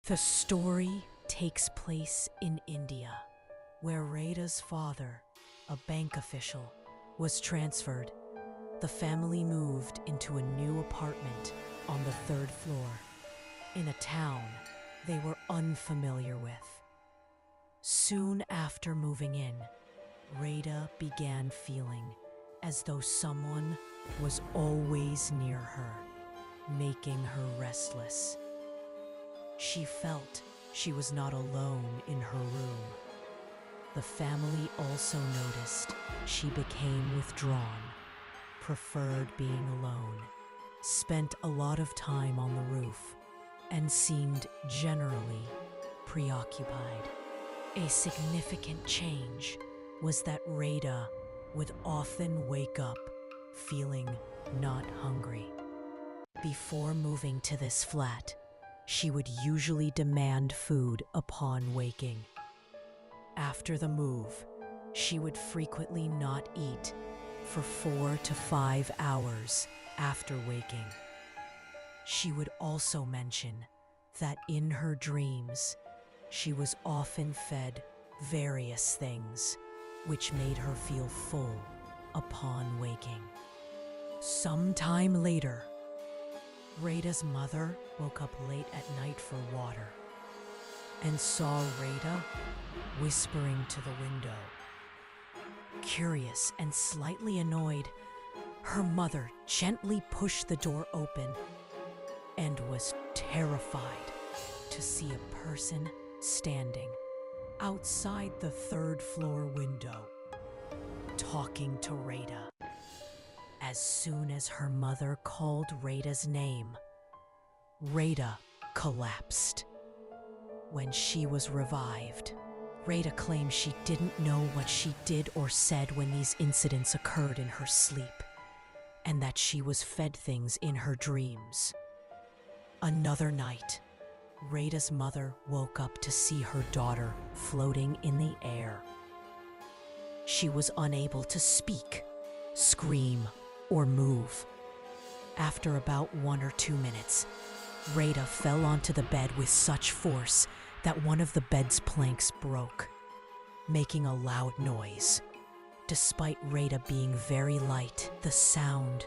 The story takes place in India, where Rayda's father, a bank official, was transferred. The family moved into a new apartment on the third floor, in a town they were unfamiliar with. Soon after moving in, Rayda began feeling as though someone was always near her, making her restless. She felt she was not alone in her room. The family also noticed she became withdrawn, preferred being alone, spent a lot of time on the roof, and seemed generally preoccupied. A significant change was that Rayda would often wake up feeling not hungry. Before moving to this flat, she would usually demand food upon waking. After the move, she would frequently not eat for 4 to 5 hours after waking. She would also mention that in her dreams, she was often fed various things, which made her feel full upon waking. Sometime later, Rayda's mother woke up late at night for water and saw Rayda whispering to the window. Curious and slightly annoyed, her mother gently pushed the door open and was terrified to see a person standing outside the third floor window, talking to Rayda. As soon as her mother called Rayda's name, Rayda collapsed. When she was revived, Rayda claimed she didn't know what she did or said when these incidents occurred in her sleep, and that she was fed things in her dreams. Another night, Rayda's mother woke up to see her daughter floating in the air. She was unable to speak, scream, or move. After about 1 or 2 minutes, Rayda fell onto the bed with such force that one of the bed's planks broke, making a loud noise. Despite Rayda being very light, the sound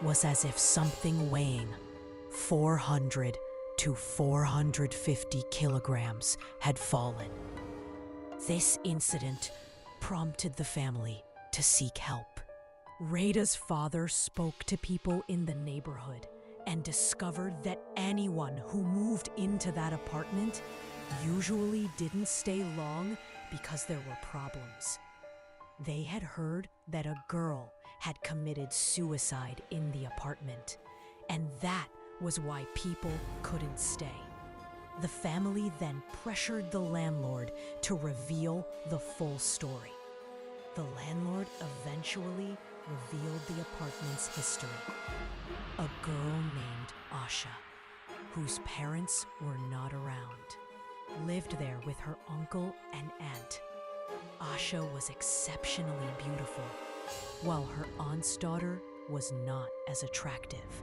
was as if something weighing 400 to 450 kilograms had fallen. This incident prompted the family to seek help. Rayda's father spoke to people in the neighborhood and discovered that anyone who moved into that apartment usually didn't stay long because there were problems. They had heard that a girl had committed suicide in the apartment, and that was why people couldn't stay. The family then pressured the landlord to reveal the full story. The landlord eventually revealed the apartment's history. A girl named Asha, whose parents were not around, lived there with her uncle and aunt. Asha was exceptionally beautiful, while her aunt's daughter was not as attractive.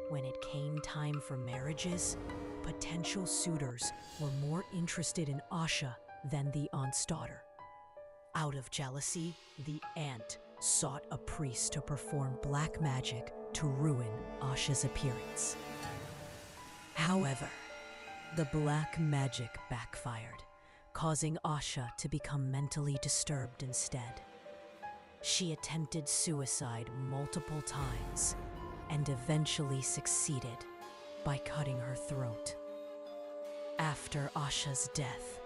When it came time for marriages, potential suitors were more interested in Asha than the aunt's daughter. Out of jealousy, the aunt sought a priest to perform black magic to ruin Asha's appearance. However, the black magic backfired, causing Asha to become mentally disturbed instead. She attempted suicide multiple times and eventually succeeded by cutting her throat. After Asha's death,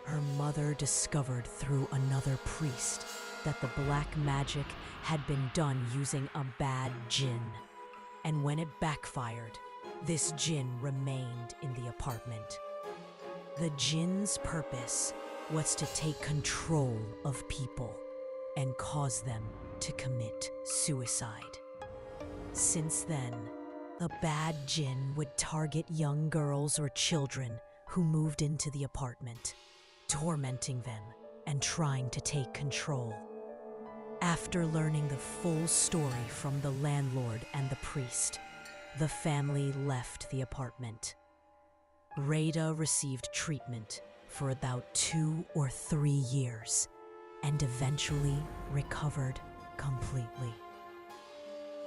her mother discovered through another priest that the black magic had been done using a bad jinn, and when it backfired, this jinn remained in the apartment. The jinn's purpose was to take control of people and cause them to commit suicide. Since then, the bad jinn would target young girls or children who moved into the apartment, tormenting them and trying to take control. After learning the full story from the landlord and the priest, the family left the apartment. Rayda received treatment for about 2 or 3 years and eventually recovered completely.